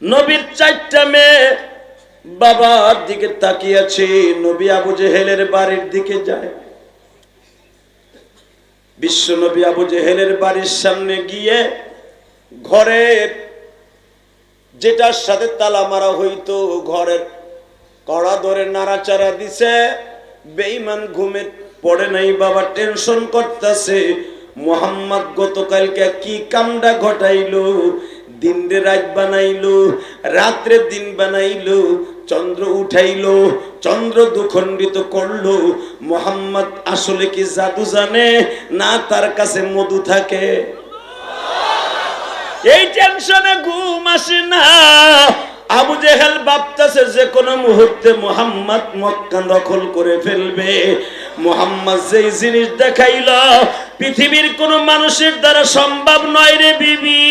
নবীর চারটা মেয়ে বাবার দিকে তাকিয়ে আছে। নবী আবু জেহেলের বাড়ির দিকে যায়। বিশ্ব নবী আবু জেহেলের বাড়ির সামনে গিয়ে ঘরের যেটার সাথে তালা মারা হইতো ঘরের কড়া ধরে নাড়াচাড়া দিছে। বেঈমান ঘুমে পড়ে নাই, বাবা টেনশন করতেছে মুহাম্মদ গতকালকে কি কামটা ঘটাইলো, দিন রে রাত বানাইলো, রাত্রে দিন বানাইলো, চন্দ্র উঠাইলো, চন্দ্র দুখণ্ডিত করলো। মুহাম্মদ আসলে কি জাদু জানে না তার কাছে মধু থাকে? এই টেনশনে ঘুম আসে না। আবু জেহেল ভাবতেছে যে কোনো মুহূর্তে মুহাম্মদ মক্কা দখল করে ফেলবে। মুহাম্মদ যেই জিনিস দেখাইল পৃথিবীর কোন মানুষের দ্বারা সম্ভব নয় রে বিবি।